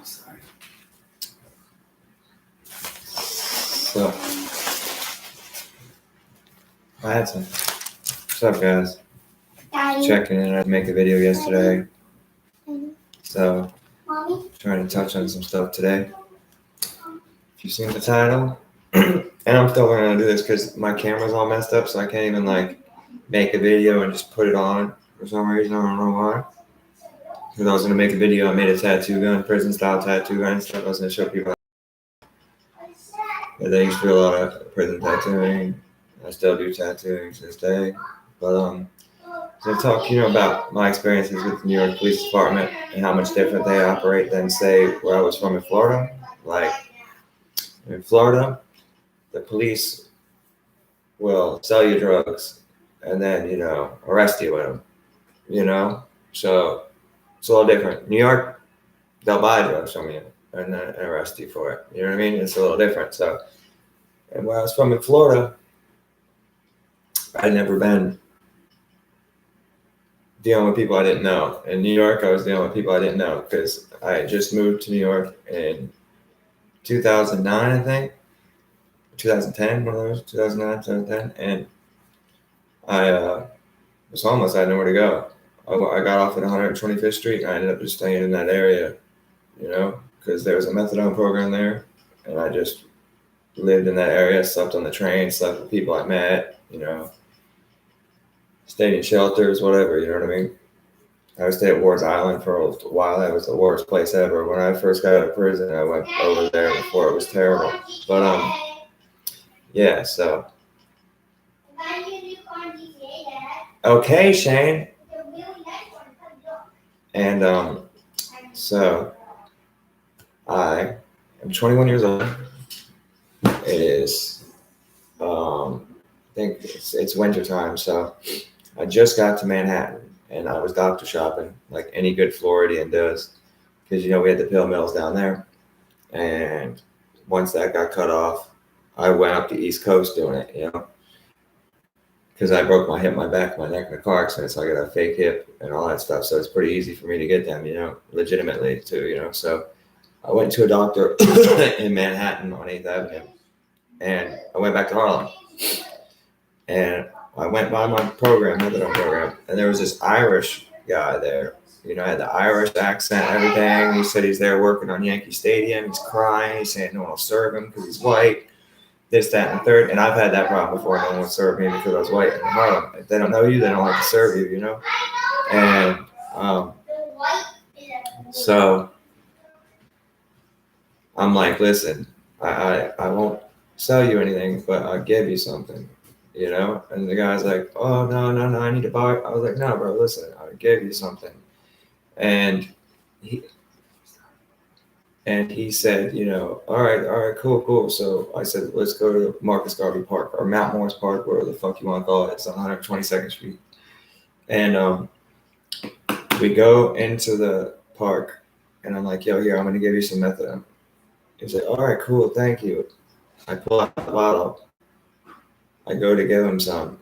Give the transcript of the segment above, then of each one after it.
sorry. So, I had some. What's up, guys? Daddy. Checking in. I had to make a video yesterday. Daddy. So, Mommy. trying to touch on some stuff today. If you've seen the title, and I'm still learning how to do this because my camera's all messed up, so I can't even like make a video and just put it on for some reason. I don't know why. Because I was gonna make a video, I made a tattoo gun, prison style tattoo gun and stuff. I was gonna show people. But they used to do a lot of prison tattooing. I still do tattooing to this day. But so talk, about my experiences with the New York Police Department and how much different they operate than say where I was from in Florida. Like in Florida, the police will sell you drugs and then, arrest you with them, So it's a little different. New York, they'll buy drugs from you and then arrest you for it. You know what I mean? It's a little different. So, and where I was from in Florida, I'd never been dealing with people I didn't know. In New York, I was dealing with people I didn't know because I had just moved to New York in 2009, I think. 2010, one of those, 2009, 2010. And I was homeless. I had nowhere to go. I got off at 125th Street and I ended up just staying in that area, because there was a methadone program there. And I just lived in that area, slept on the train, slept with people I met, stayed in shelters, whatever, you know what I mean? I would stay at Ward's Island for a while. That was the worst place ever. When I first got out of prison, I went over there before. It was terrible. But, yeah, so. Okay, Shane. And, so I am 21 years old. It is, I think it's winter time, so I just got to Manhattan and I was doctor shopping like any good Floridian does because, we had the pill mills down there. And once that got cut off, I went up the East Coast doing it, because I broke my hip, my back, my neck in a car accident, so I got a fake hip and all that stuff. So it's pretty easy for me to get them, legitimately too, So I went to a doctor in Manhattan on 8th Avenue and I went back to Harlem and I went by my methadone program, and there was this Irish guy there, had the Irish accent, everything. He said he's there working on Yankee Stadium. He's crying. He's saying no one will serve him because he's white. This, that, and the third. And I've had that problem before. No one would serve me because I was white in Harlem. If they don't know you, they don't like to serve you, And so I'm like, listen, I won't sell you anything, but I'll give you something, And the guy's like, oh, no, I need to buy it. I was like, no, bro, listen, I'll give you something. And he said, all right, cool. So I said, let's go to Marcus Garvey Park or Mount Morris Park, whatever the fuck you want to call it. It's on 122nd Street. And we go into the park, and I'm like, yo, here, I'm going to give you some methadone. He's like, all right, cool, thank you. I pull out the bottle. I go to give him some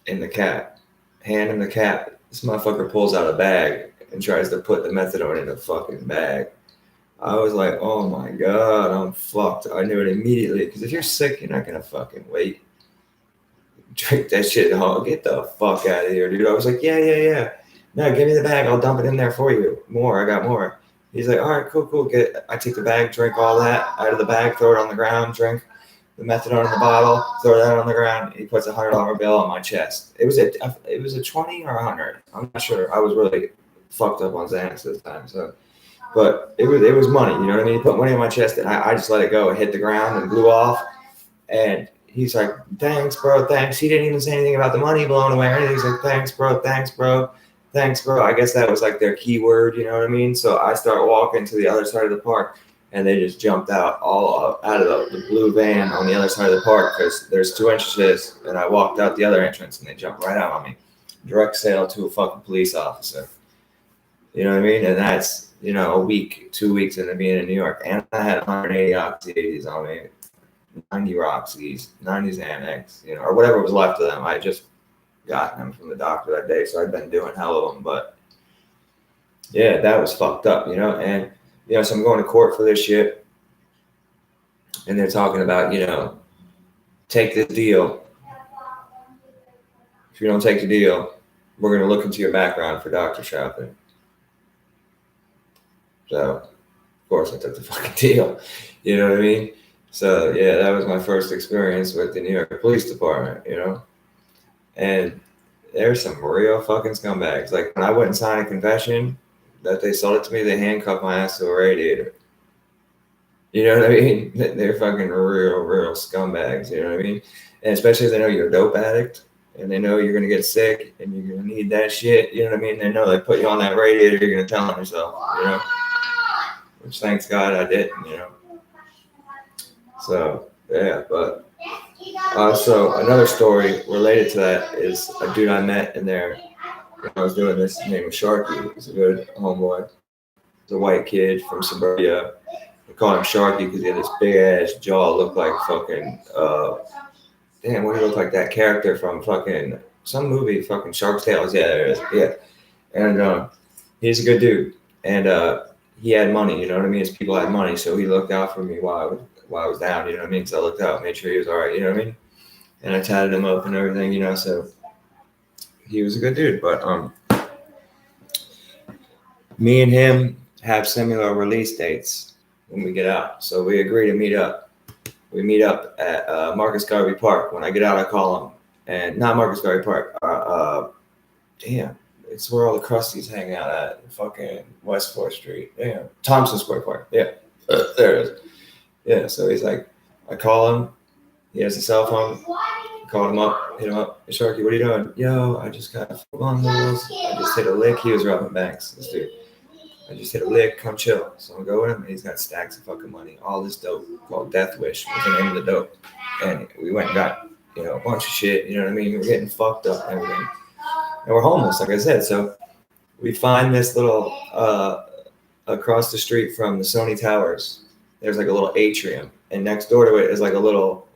in the cap. Hand him the cap. This motherfucker pulls out a bag and tries to put the methadone in a fucking bag. I was like, oh my God, I'm fucked. I knew it immediately. Because if you're sick, you're not going to fucking wait. Drink that shit and get the fuck out of here, dude. I was like, yeah. No, give me the bag. I'll dump it in there for you. I got more. He's like, all right, cool. I take the bag, drink all that out of the bag, throw it on the ground, drink the methadone in the bottle, throw that on the ground. He puts $100 bill on my chest. It was a 20 or 100. I'm not sure. I was really fucked up on Xanax this time, so. But it was money, you know what I mean? He put money on my chest, and I just let it go. It hit the ground and blew off. And he's like, thanks, bro, thanks. He didn't even say anything about the money blowing away or anything. He's like, thanks, bro. I guess that was like their keyword, you know what I mean? So I start walking to the other side of the park, and they just jumped out out of the blue van on the other side of the park because there's 2 entrances, and I walked out the other entrance, and they jumped right out on me. Direct sale to a fucking police officer. You know what I mean? And that's, a week, 2 weeks into being in New York. And I had 180 oxys on me, 90 Roxys, 90 Xanax, or whatever was left of them. I just got them from the doctor that day. So I'd been doing hell of them. But yeah, that was fucked up, And So I'm going to court for this shit, and they're talking about, take this deal. If you don't take the deal, we're going to look into your background for doctor shopping. So, of course, I took the fucking deal. You know what I mean? So, yeah, that was my first experience with the New York Police Department, And there's some real fucking scumbags. Like, when I went and signed a confession that they sold it to me, they handcuffed my ass to a radiator. You know what I mean? They're fucking real scumbags, you know what I mean? And especially if they know you're a dope addict and they know you're going to get sick and you're going to need that shit, you know what I mean? They know they put you on that radiator, you're going to tell on yourself, Which, thanks God, I didn't, So, yeah, but so another story related to that is a dude I met in there when I was doing this. His name was Sharky. He's a good homeboy. He's a white kid from suburbia. They call him Sharky because he had this big ass jaw, looked like fucking, damn, what do you look like? That character from fucking, some movie, fucking Shark's Tales. Yeah, there it is. Yeah. And he's a good dude. And he had money, you know what I mean? His people had money, so he looked out for me while I was down, you know what I mean? So I looked out, made sure he was all right, you know what I mean? And I tatted him up and everything, so he was a good dude. But me and him have similar release dates when we get out. So we agree to meet up. We meet up at Marcus Garvey Park. When I get out, I call him. And not Marcus Garvey Park. Damn. It's where all the crusties hang out at. Fucking West 4th Street. Damn. Thompson Square Park. Yeah. There it is. Yeah. So he's like, I call him. He has a cell phone. Called him up, hit him up. Hey, Sharky, what are you doing? Yo, I just got football noodles. I just hit a lick. He was robbing banks, this dude. I just hit a lick. Come chill. So I go with him, and he's got stacks of fucking money. All this dope called Death Wish was the name of the dope. And we went and got, a bunch of shit. You know what I mean? We're getting fucked up and everything. And we're homeless, like I said. So we find this little, across the street from the Sony Towers, there's like a little atrium. And next door to it is like a little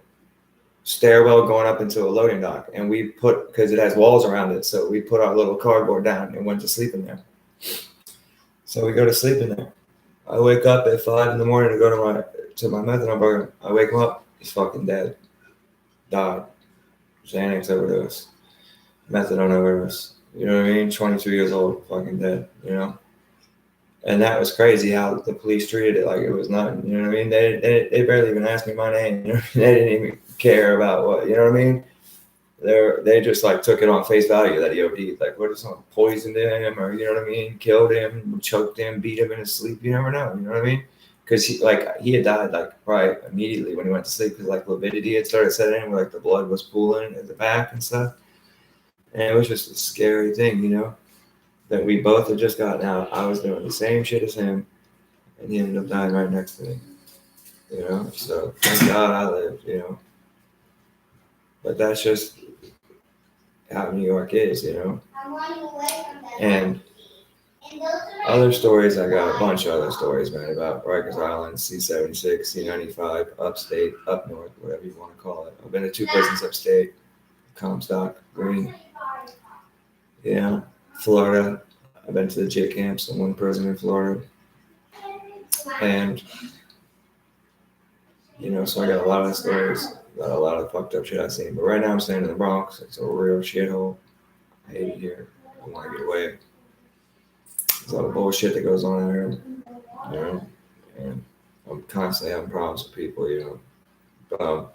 stairwell going up into a loading dock, and we put, because it has walls around it, so we put our little cardboard down and went to sleep in there. So we go to sleep in there. I wake up at 5 in the morning to go to my methadone program. I wake him up, he's fucking dead. Died. Xanax overdose. Methadone overdose. You know what I mean? 22 years old, fucking dead, And that was crazy how the police treated it like it was nothing. You know what I mean? They barely even asked me my name. They didn't even care about what, you know what I mean? They just like took it on face value that he OD'd. Like, what if someone poisoned him, or you know what I mean, killed him, choked him, beat him in his sleep? You never know. You know what I mean? Because he had died like probably immediately when he went to sleep, because like lividity had started setting in, where like the blood was pooling at the back and stuff. And it was just a scary thing, that we both had just gotten out. I was doing the same shit as him, and he ended up dying right next to me. So thank God I lived, But that's just how New York is, And other stories, I got a bunch of other stories, man, about Rikers Island, C-76, C-95, upstate, up north, whatever you want to call it. I've been to 2 prisons upstate, Comstock, Green. Florida. I've been to the JIT camps in 1 prison in Florida. And, so I got a lot of stories, got a lot of fucked up shit I've seen. But right now I'm staying in the Bronx. It's a real shithole. I hate it here. I want to get away. There's all the bullshit that goes on out here, And I'm constantly having problems with people, I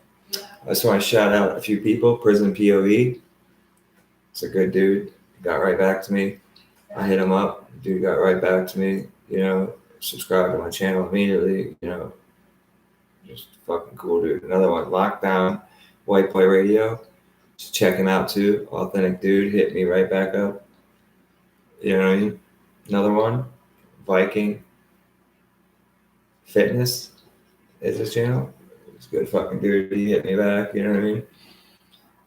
just want to shout out a few people. Prison POE. It's a good dude. He got right back to me. I hit him up. Dude got right back to me. Subscribed to my channel immediately. Just fucking cool dude. Another one, Lockdown, White Boy Radio. Just check him out too. Authentic dude. Hit me right back up. You know what I mean? Another one, Viking Fitness is his channel. It's a good fucking dude. He hit me back. You know what I mean?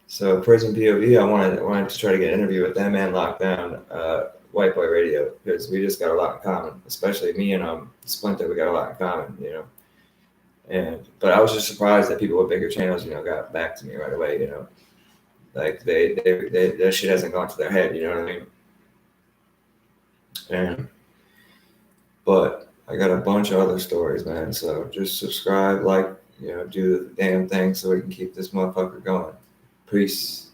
So Prison POV, I wanted to try to get an interview with them and Lockdown, White Boy Radio, because we just got a lot in common. Especially me and Splinter, we got a lot in common, But I was just surprised that people with bigger channels, got back to me right away, Like their shit hasn't gone to their head, you know what I mean? But I got a bunch of other stories, man. So just subscribe, like, do the damn thing so we can keep this motherfucker going. Peace.